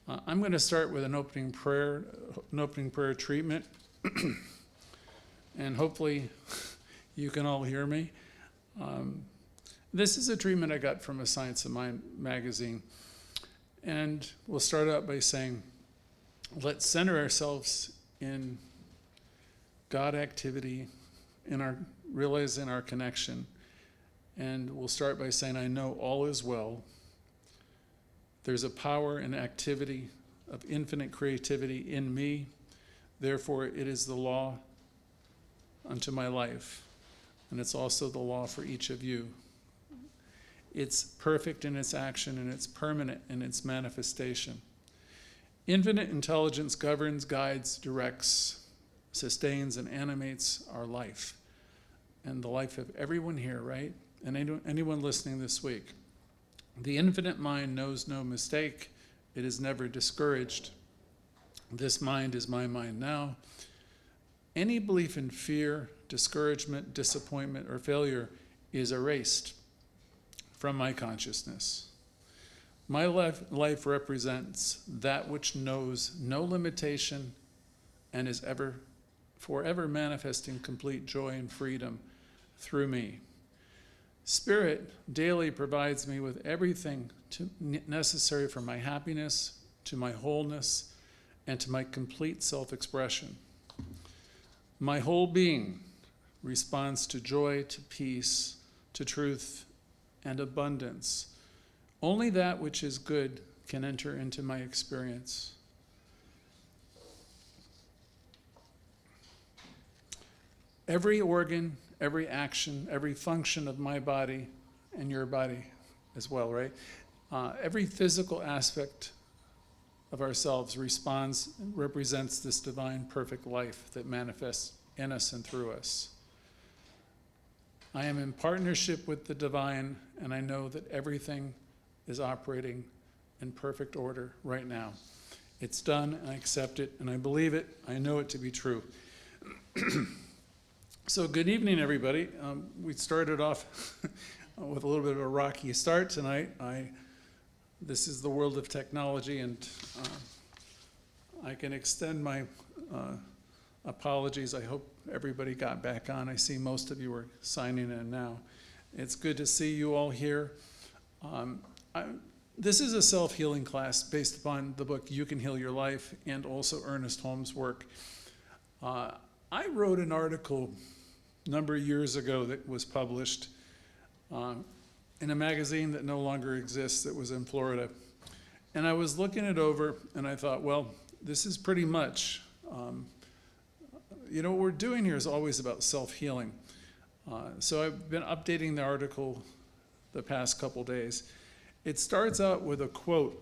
I'm going to start with an opening prayer treatment, and hopefully you can all hear me. This is a treatment I got from a Science of Mind magazine, and we'll start out by saying, let's center ourselves in God activity, realizing our connection, and we'll start by saying, I know all is well. There's a power and activity of infinite creativity in me. Therefore, it is the law unto my life. And it's also the law for each of you. It's perfect in its action, and it's permanent in its manifestation. Infinite intelligence governs, guides, directs, sustains, and animates our life. And the life of everyone here, right? And anyone listening this week. The infinite mind knows no mistake. It is never discouraged. This mind is my mind now. Any belief in fear, discouragement, disappointment, or failure is erased from my consciousness. My life represents that which knows no limitation and is forever manifesting complete joy and freedom through me. Spirit daily provides me with everything necessary for my happiness, to my wholeness, and to my complete self-expression. My whole being responds to joy, to peace, to truth, and abundance. Only that which is good can enter into my experience. Every organ, every action, every function of my body, and your body as well, right? Every physical aspect of ourselves represents this divine perfect life that manifests in us and through us. I am in partnership with the divine, and I know that everything is operating in perfect order right now. It's done, and I accept it, and I believe it. I know it to be true. So good evening, everybody. We started off with a little bit of a rocky start tonight. This is the world of technology, and I can extend my apologies. I hope everybody got back on. I see most of you are signing in now. It's good to see you all here. This is a self-healing class based upon the book You Can Heal Your Life and also Ernest Holmes' work. I wrote an article a number of years ago that was published in a magazine that no longer exists that was in Florida. And I was looking it over and I thought, well, this is pretty much, what we're doing here is always about self-healing. So I've been updating the article the past couple days. It starts out with a quote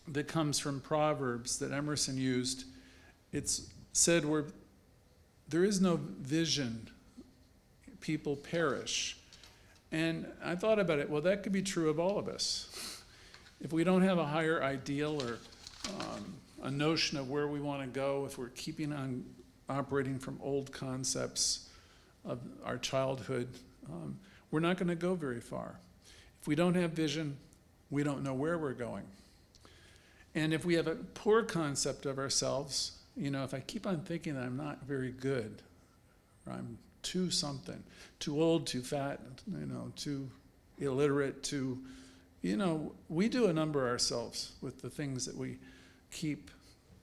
that comes from Proverbs that Emerson used. It's said, where there is no vision, people perish. And I thought about it, well, that could be true of all of us. If we don't have a higher ideal or a notion of where we want to go, if we're keeping on operating from old concepts of our childhood, we're not going to go very far. If we don't have vision, we don't know where we're going. And if we have a poor concept of ourselves, if I keep on thinking that I'm not very good, or I'm too something, too old, too fat, too illiterate, we do a number ourselves with the things that we keep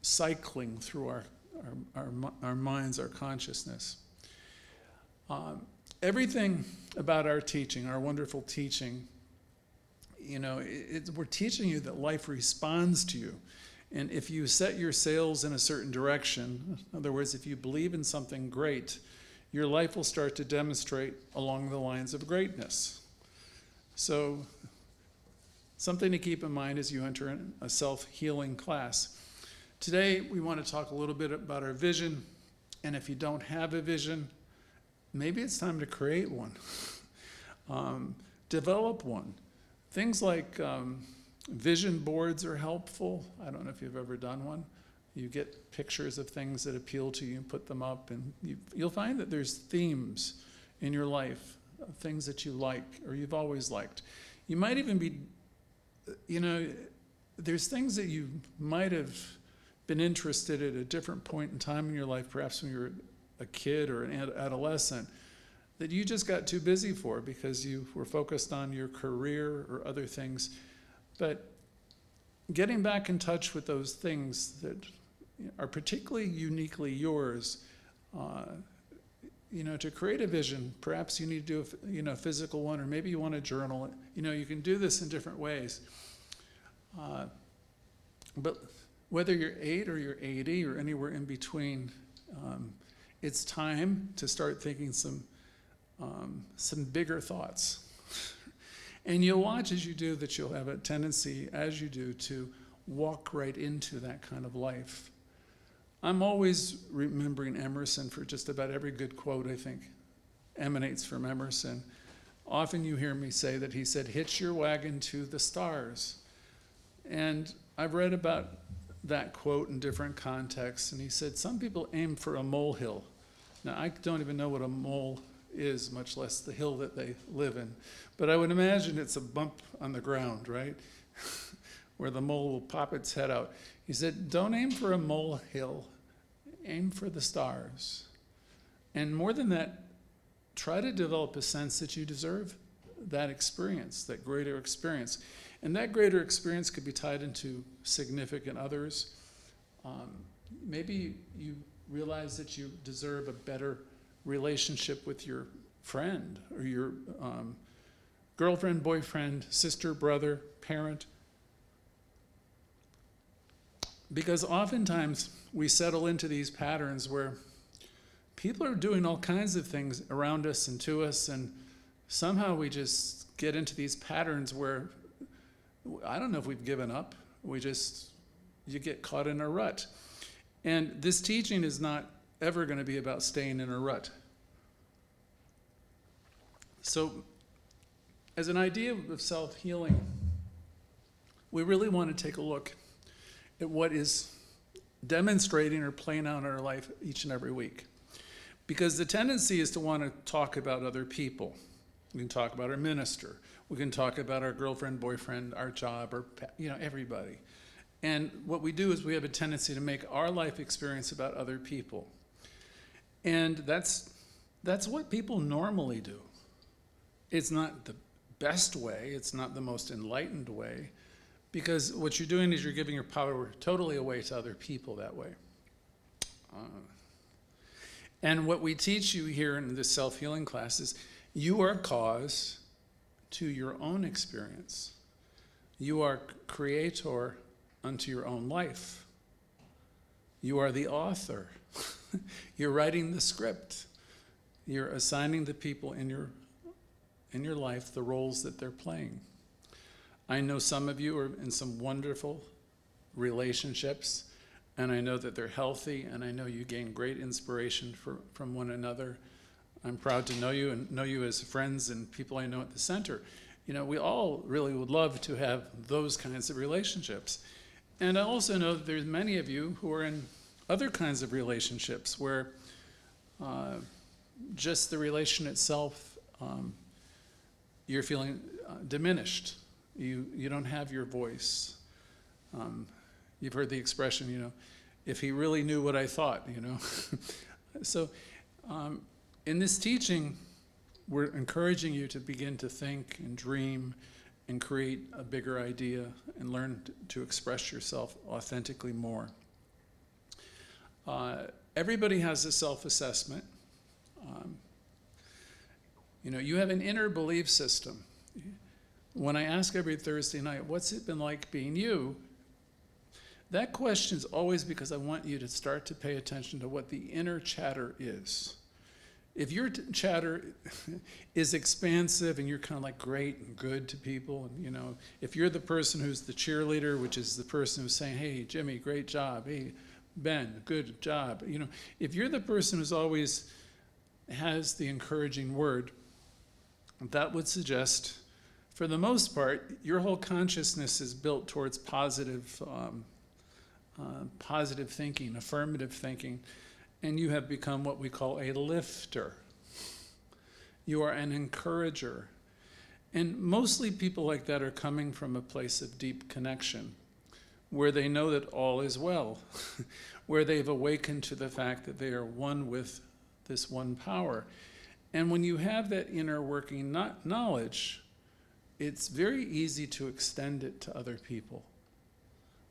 cycling through our minds, our consciousness. Everything about our teaching, our wonderful teaching, we're teaching you that life responds to you. And if you set your sails in a certain direction, in other words, if you believe in something great, your life will start to demonstrate along the lines of greatness. So something to keep in mind as you enter a self-healing class. Today, we want to talk a little bit about our vision. And if you don't have a vision, maybe it's time to create one. Develop one. Things like vision boards are helpful. I don't know if you've ever done one. You get pictures of things that appeal to you and put them up, and you'll find that there's themes in your life, things that you like or you've always liked. You might even be, there's things that you might have been interested at a different point in time in your life, perhaps when you were a kid or an adolescent, that you just got too busy for because you were focused on your career or other things. But getting back in touch with those things that are particularly uniquely yours, to create a vision, perhaps you need to do a physical one, or maybe you want to journal it. You can do this in different ways. But whether you're 8 or you're 80 or anywhere in between, it's time to start thinking some bigger thoughts. And you'll watch as you do that you'll have a tendency, as you do, to walk right into that kind of life. I'm always remembering Emerson for just about every good quote, I think, emanates from Emerson. Often you hear me say that he said, "Hitch your wagon to the stars." And I've read about that quote in different contexts, and he said, some people aim for a molehill. Now, I don't even know what a mole is, much less the hill that they live in. But I would imagine it's a bump on the ground, right? Where the mole will pop its head out. He said, don't aim for a molehill, aim for the stars. And more than that, try to develop a sense that you deserve that experience, that greater experience. And that greater experience could be tied into significant others. Maybe you realize that you deserve a better relationship with your friend or your girlfriend, boyfriend, sister, brother, parent. Because oftentimes we settle into these patterns where people are doing all kinds of things around us and to us, and somehow we just get into these patterns where, I don't know if we've given up, you get caught in a rut. And this teaching is not ever going to be about staying in a rut. So, as an idea of self-healing, we really want to take a look at what is demonstrating or playing out in our life each and every week. Because the tendency is to want to talk about other people. We can talk about our minister. We can talk about our girlfriend, boyfriend, our job, or everybody. And what we do is we have a tendency to make our life experience about other people. And that's what people normally do. It's not the best way. It's not the most enlightened way. Because what you're doing is you're giving your power totally away to other people that way. And what we teach you here in this self-healing class is you are cause to your own experience. You are creator unto your own life. You are the author. You're writing the script. You're assigning the people in your life the roles that they're playing. I know some of you are in some wonderful relationships, and I know that they're healthy, and I know you gain great inspiration from one another. I'm proud to know you and know you as friends and people I know at the center. We all really would love to have those kinds of relationships. And I also know that there's many of you who are in other kinds of relationships where just the relation itself, you're feeling diminished. You don't have your voice. You've heard the expression, if he really knew what I thought, So in this teaching, we're encouraging you to begin to think and dream and create a bigger idea and learn to express yourself authentically more. Everybody has a self-assessment. You have an inner belief system. When I ask every Thursday night, what's it been like being you? That question is always because I want you to start to pay attention to what the inner chatter is. If your chatter is expansive and you're kind of like great and good to people, and if you're the person who's the cheerleader, which is the person who's saying, hey, Jimmy, great job. Hey, Ben, good job. If you're the person who's always has the encouraging word, that would suggest, for the most part, your whole consciousness is built towards positive thinking, affirmative thinking, and you have become what we call a lifter. You are an encourager. And mostly people like that are coming from a place of deep connection. where they know that all is well, where they've awakened to the fact that they are one with this one power. And when you have that inner working knowledge, it's very easy to extend it to other people.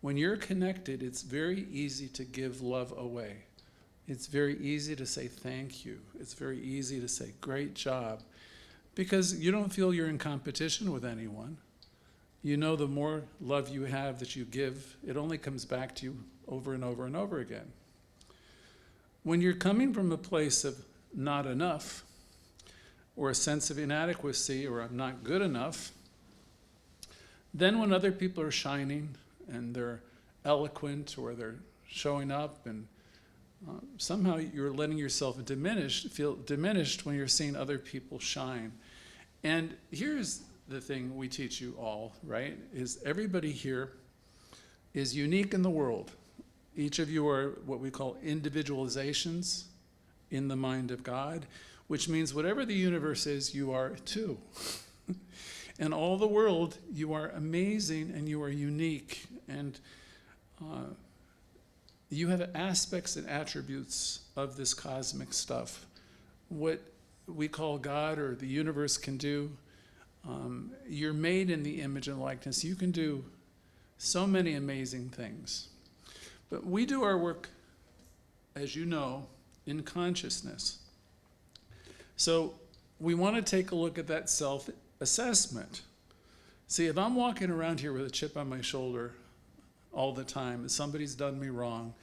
When you're connected, it's very easy to give love away. It's very easy to say thank you. It's very easy to say great job, because you don't feel you're in competition with anyone. You know the more love you have that you give, it only comes back to you over and over and over again. When you're coming from a place of not enough, or a sense of inadequacy, or I'm not good enough, then when other people are shining and they're eloquent or they're showing up, and somehow you're letting yourself feel diminished when you're seeing other people shine. And here's the thing we teach you all, right, is everybody here is unique in the world. Each of you are what we call individualizations in the mind of God, which means whatever the universe is, you are too. And all the world, you are amazing and you are unique. And you have aspects and attributes of this cosmic stuff. What we call God or the universe can do, you're made in the image and likeness. You can do so many amazing things. But we do our work, as you know, in consciousness. So we want to take a look at that self-assessment. See, if I'm walking around here with a chip on my shoulder all the time, and somebody's done me wrong,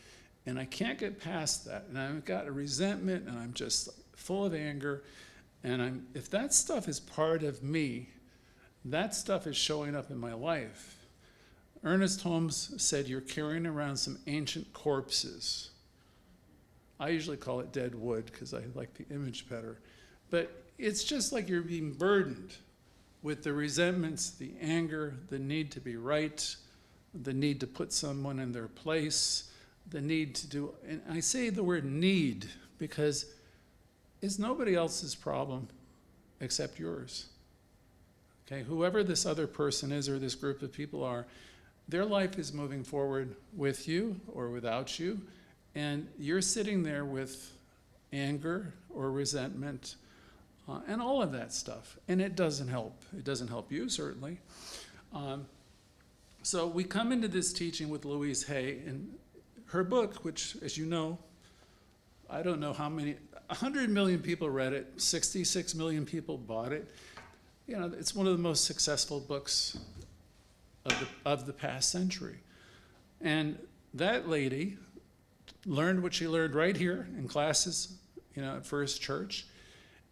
and I can't get past that, and I've got a resentment, and I'm just full of anger, and if that stuff is part of me, that stuff is showing up in my life. Ernest Holmes said you're carrying around some ancient corpses. I usually call it dead wood because I like the image better. But it's just like you're being burdened with the resentments, the anger, the need to be right, the need to put someone in their place, the need to do, and I say the word need because it's nobody else's problem except yours. Okay, whoever this other person is or this group of people are, their life is moving forward with you or without you, and you're sitting there with anger or resentment and all of that stuff, and it doesn't help. It doesn't help you, certainly. So we come into this teaching with Louise Hay, and her book, which, as you know, I don't know how many, 100 million people read it, 66 million people bought it. You know, it's one of the most successful books of the past century. And that lady learned what she learned right here in classes, you know, at First Church.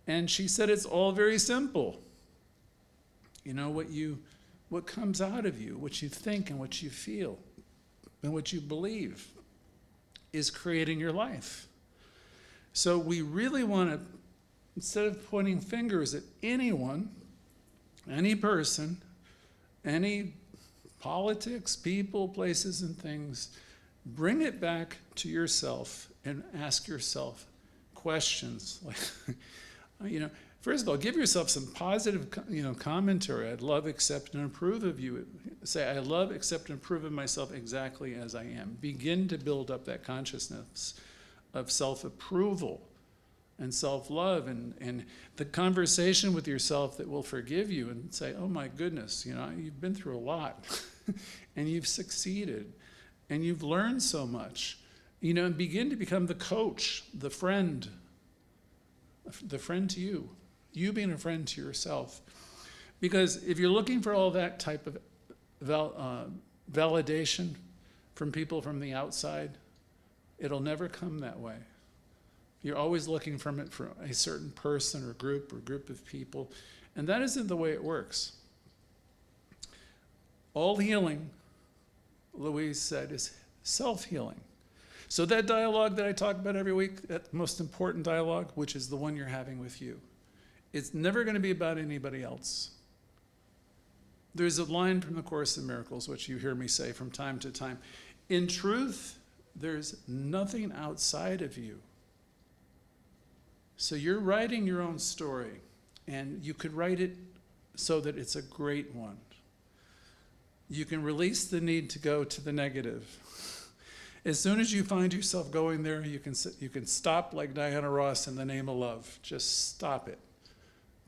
And she said it's all very simple. You know, what comes out of you, what you think and what you feel and what you believe is creating your life. So we really want to, instead of pointing fingers at anyone, any person, any politics, people, places, and things, bring it back to yourself and ask yourself questions like, you know, first of all, give yourself some positive, commentary. I'd love, accept, and approve of you. Say, I love, accept, and approve of myself exactly as I am. Begin to build up that consciousness of self-approval and self-love and the conversation with yourself that will forgive you and say, oh my goodness, you've been through a lot and you've succeeded and you've learned so much, and begin to become the coach, the friend to you. You being a friend to yourself. Because if you're looking for all that type of validation from people from the outside, it'll never come that way. You're always looking from it for a certain person or group of people, and that isn't the way it works. All healing, Louise said, is self-healing. So that dialogue that I talk about every week, that most important dialogue, which is the one you're having with you, it's never going to be about anybody else. There's a line from the Course in Miracles, which you hear me say from time to time. In truth, there's nothing outside of you. So you're writing your own story, and you could write it so that it's a great one. You can release the need to go to the negative. As soon as you find yourself going there, you can stop like Diana Ross in the name of love. Just stop it.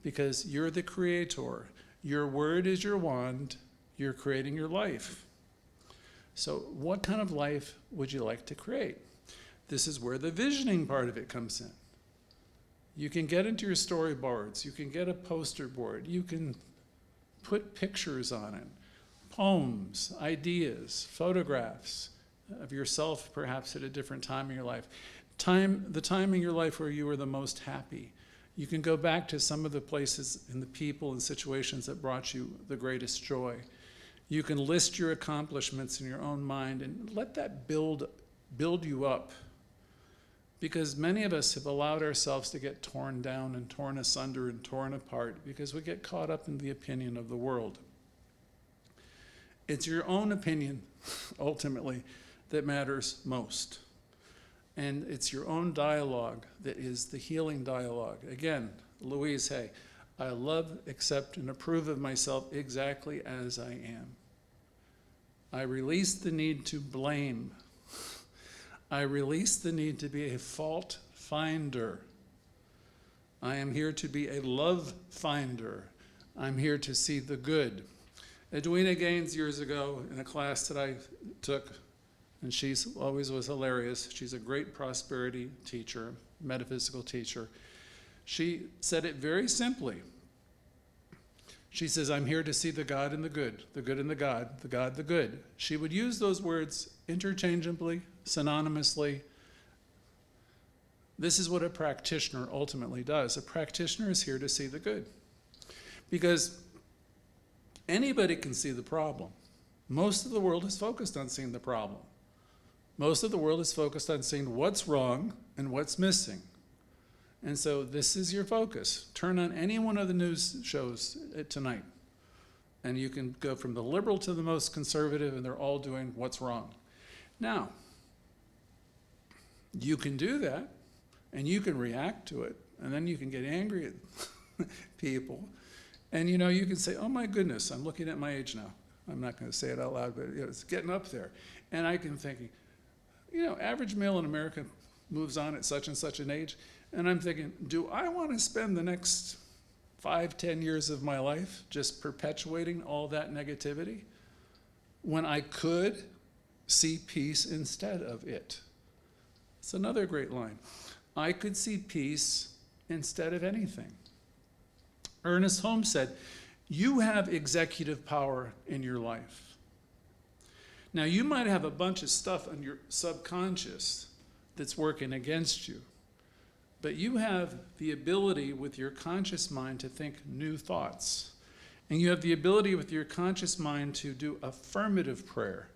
Because you're the creator. Your word is your wand. You're creating your life. So what kind of life would you like to create? This is where the visioning part of it comes in. You can get into your storyboards. You can get a poster board. You can put pictures on it. Poems, ideas, photographs of yourself perhaps at a different time in your life. The time in your life where you were the most happy. You can go back to some of the places and the people and situations that brought you the greatest joy. You can list your accomplishments in your own mind and let that build you up. Because many of us have allowed ourselves to get torn down and torn asunder and torn apart because we get caught up in the opinion of the world. It's your own opinion, ultimately, that matters most. And it's your own dialogue that is the healing dialogue. Again, Louise, hey, I love, accept, and approve of myself exactly as I am. I release the need to blame. I release the need to be a fault finder. I am here to be a love finder. I'm here to see the good. Edwina Gaines years ago in a class that I took, and she always was hilarious. She's a great prosperity teacher, metaphysical teacher. She said it very simply. She says, I'm here to see the God and the good and the God, the good. She would use those words interchangeably, synonymously. This is what a practitioner ultimately does. A practitioner is here to see the good. Because anybody can see the problem. Most of the world is focused on seeing the problem. Most of the world is focused on seeing what's wrong and what's missing. And so this is your focus. Turn on any one of the news shows tonight, and you can go from the liberal to the most conservative, and they're all doing what's wrong. Now, you can do that, and you can react to it, and then you can get angry at people. And you can say, oh my goodness, I'm looking at my age now. I'm not going to say it out loud, but it's getting up there. And I can think, average male in America moves on at such and such an age. And I'm thinking, do I want to spend the next 5-10 years of my life just perpetuating all that negativity when I could see peace instead of it? It's another great line. I could see peace instead of anything. Ernest Holmes said, you have executive power in your life. Now, you might have a bunch of stuff on your subconscious that's working against you, but you have the ability with your conscious mind to think new thoughts. And you have the ability with your conscious mind to do affirmative prayer,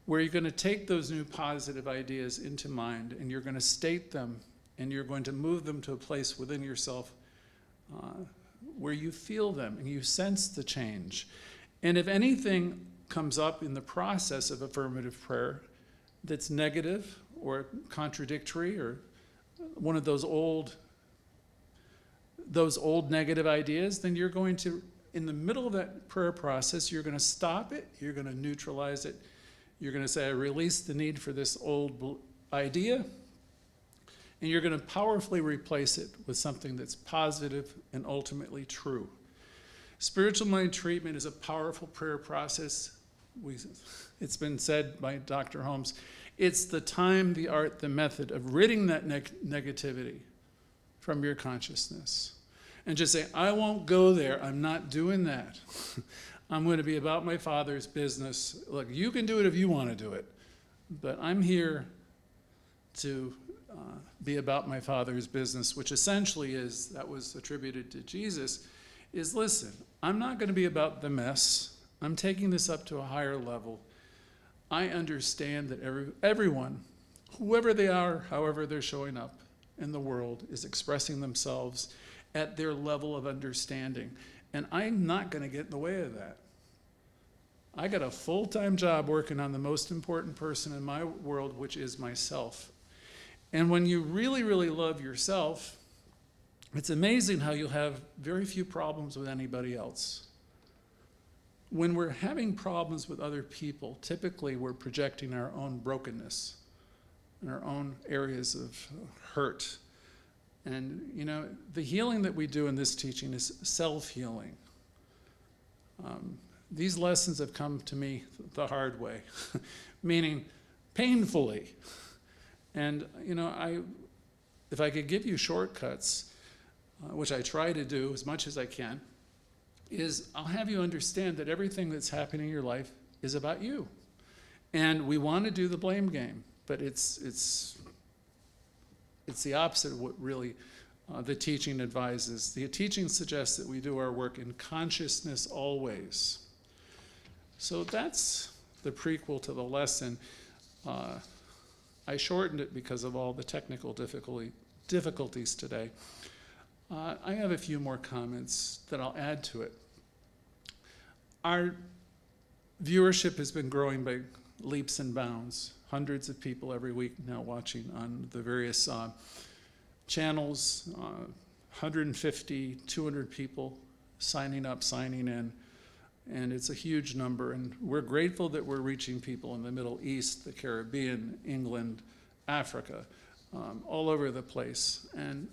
where you're going to take those new positive ideas into mind and you're going to state them and you're going to move them to a place within yourself where you feel them and you sense the change. And if anything comes up in the process of affirmative prayer that's negative or contradictory or one of those old negative ideas, then you're going to, in the middle of that prayer process, you're going to stop it, you're going to neutralize it, you're going to say, I release the need for this old idea, and you're going to powerfully replace it with something that's positive and ultimately true. Spiritual mind treatment is a powerful prayer process. It's been said by Dr. Holmes, it's the time, the art, the method of ridding that negativity from your consciousness. And just say, I won't go there. I'm not doing that. I'm going to be about my Father's business. Look, you can do it if you want to do it. But I'm here to be about my Father's business, which essentially is, that was attributed to Jesus, is listen, I'm not going to be about the mess. I'm taking this up to a higher level. I understand that everyone, whoever they are, however they're showing up in the world, is expressing themselves at their level of understanding. And I'm not going to get in the way of that. I got a full-time job working on the most important person in my world, which is myself. And when you really, really love yourself, it's amazing how you'll have very few problems with anybody else. when we're having problems with other people, typically we're projecting our own brokenness and our own areas of hurt. And, you know, the healing that we do in this teaching is self-healing. These lessons have come to me the hard way, meaning painfully. And, you know, if I could give you shortcuts, which I try to do as much as I can, is I'll have you understand that everything that's happening in your life is about you. And we want to do the blame game, but it's the opposite of what really the teaching advises. The teaching suggests that we do our work in consciousness always. So that's the prequel to the lesson. I shortened it because of all the technical difficulties today. I have a few more comments that I'll add to it. Our viewership has been growing by leaps and bounds. Hundreds of people every week now watching on the various channels, 150, 200 people signing up, signing in, and it's a huge number. And we're grateful that we're reaching people in the Middle East, the Caribbean, England, Africa, all over the place. And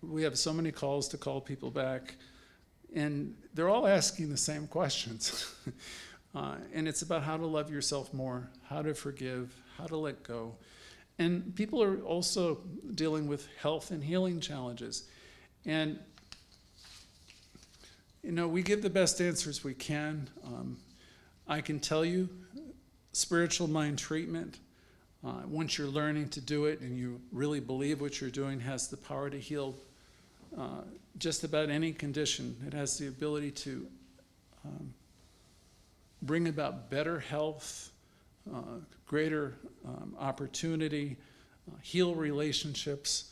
we have so many calls to call people back, and they're all asking the same questions. And it's about how to love yourself more, how to forgive, how to let go. And people are also dealing with health and healing challenges. And, you know, we give the best answers we can. I can tell you, spiritual mind treatment, once you're learning to do it and you really believe what you're doing, has the power to heal just about any condition. It has the ability to bring about better health, greater opportunity, heal relationships.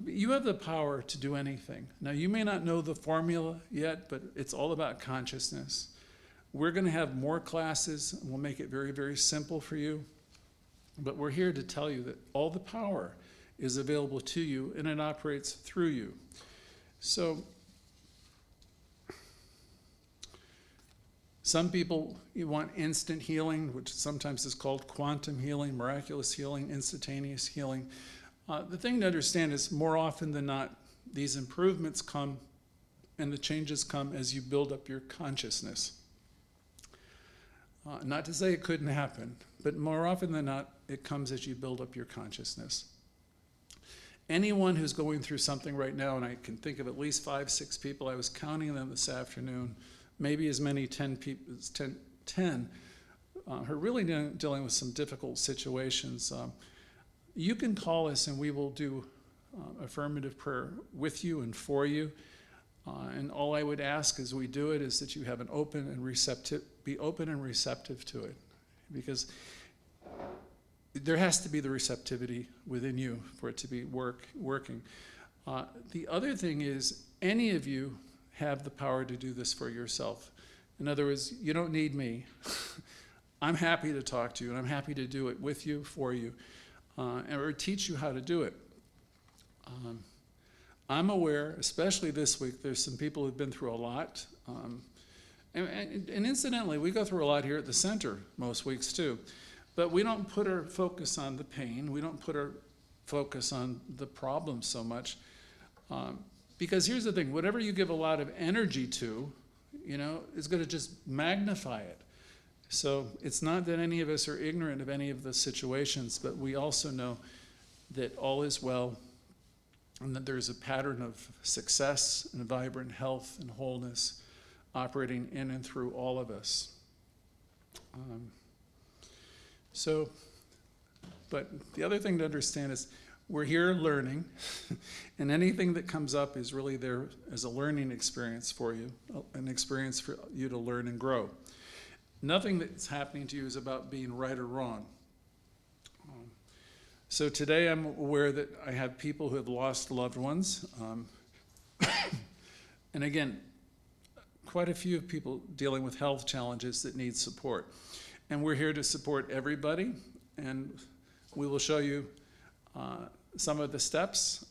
You have the power to do anything. Now, you may not know the formula yet, but it's all about consciousness. We're going to have more classes, and we'll make it very, very simple for you. But we're here to tell you that all the power is available to you, and it operates through you. So, some people, you want instant healing, which sometimes is called quantum healing, miraculous healing, instantaneous healing. The thing to understand is more often than not, these improvements come and the changes come as you build up your consciousness. Not to say it couldn't happen, but more often than not, it comes as you build up your consciousness. Anyone who's going through something right now, and I can think of at least 5, 6 people, I was counting them this afternoon, maybe as many 10 people as 10 who are really dealing with some difficult situations. You can call us and we will do affirmative prayer with you and for you. And all I would ask as we do it is that you have be open and receptive to it, because there has to be the receptivity within you for it to be working. The other thing is, any of you have the power to do this for yourself. In other words, you don't need me. I'm happy to talk to you, and I'm happy to do it with you, for you, or teach you how to do it. I'm aware, especially this week, there's some people who've been through a lot. And incidentally, we go through a lot here at the center most weeks too. But we don't put our focus on the pain. We don't put our focus on the problem so much. Because here's the thing, whatever you give a lot of energy to, is going to just magnify it. So it's not that any of us are ignorant of any of the situations, but we also know that all is well, and that there's a pattern of success and vibrant health and wholeness operating in and through all of us. But the other thing to understand is we're here learning, and anything that comes up is really there as a learning experience for you, an experience for you to learn and grow. Nothing that's happening to you is about being right or wrong. So today I'm aware that I have people who have lost loved ones. And again, quite a few people dealing with health challenges that need support. And we're here to support everybody, and we will show you some of the steps.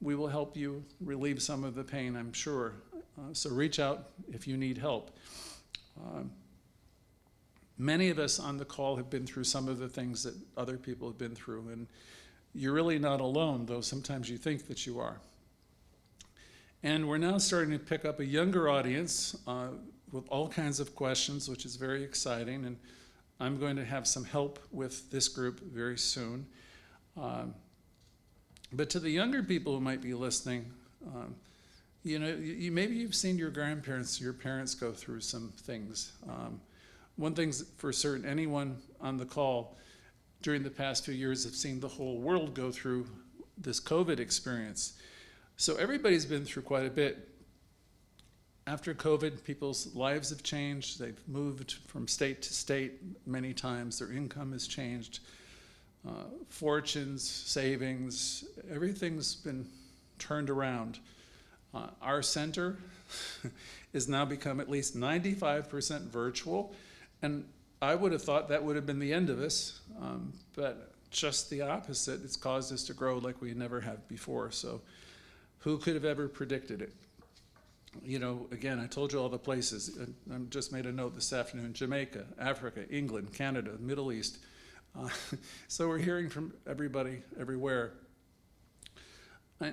We will help you relieve some of the pain, I'm sure. So reach out if you need help. Many of us on the call have been through some of the things that other people have been through, and you're really not alone, though sometimes you think that you are. And we're now starting to pick up a younger audience with all kinds of questions, which is very exciting, and I'm going to have some help with this group very soon. But to the younger people who might be listening, maybe you've seen your grandparents, your parents go through some things. One thing's for certain, anyone on the call during the past few years have seen the whole world go through this COVID experience. So everybody's been through quite a bit. After COVID, people's lives have changed. They've moved from state to state many times. Their income has changed. Fortunes, savings, everything's been turned around. Our center has now become at least 95% virtual. And I would have thought that would have been the end of us, but just the opposite. It's caused us to grow like we never have before. So who could have ever predicted it? Again, I told you all the places. I just made a note this afternoon: Jamaica, Africa, England, Canada, Middle East. So we're hearing from everybody, everywhere.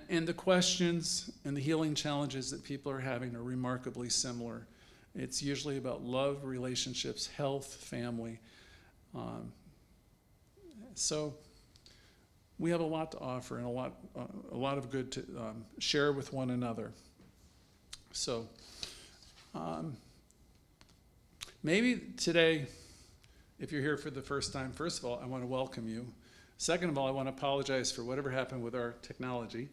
And the questions and the healing challenges that people are having are remarkably similar. It's usually about love, relationships, health, family. So we have a lot to offer and a lot of good to share with one another. So maybe today, if you're here for the first time, first of all, I want to welcome you. Second of all, I want to apologize for whatever happened with our technology.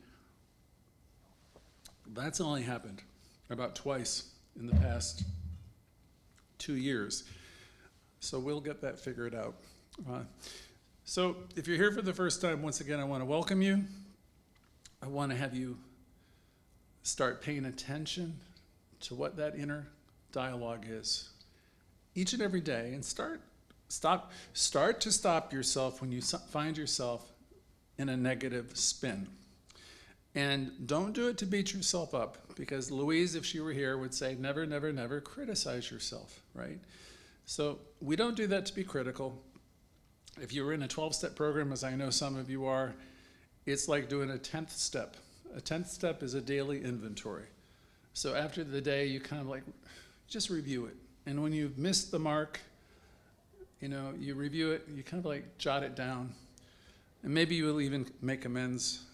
That's only happened about twice in the past 2 years. So we'll get that figured out. So if you're here for the first time, once again, I want to welcome you. I want to have you start paying attention to what that inner dialogue is each and every day, and start to stop yourself when you find yourself in a negative spin. And don't do it to beat yourself up, because Louise, if she were here, would say, never, never, never criticize yourself, right? So we don't do that to be critical. If you were in a 12-step program, as I know some of you are, it's like doing a 10th step. A 10th step is a daily inventory. So after the day, you kind of like just review it. And when you've missed the mark, you review it, you kind of like jot it down. And maybe you will even make amends,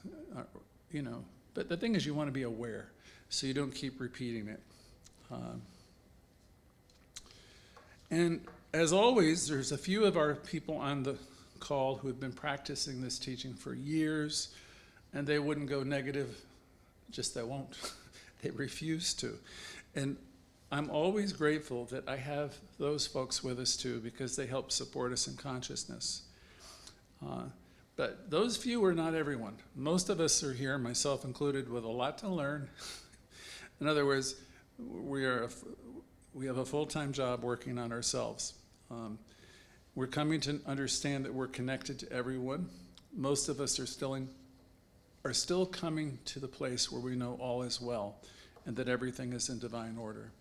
But the thing is, you want to be aware so you don't keep repeating it. And as always, there's a few of our people on the call who have been practicing this teaching for years, and they wouldn't go negative, just they won't. They refuse to. And I'm always grateful that I have those folks with us too, because they help support us in consciousness. But those few are not everyone. Most of us are here, myself included, with a lot to learn. In other words, we have a full-time job working on ourselves. We're coming to understand that we're connected to everyone. Most of us are still coming to the place where we know all is well and that everything is in divine order.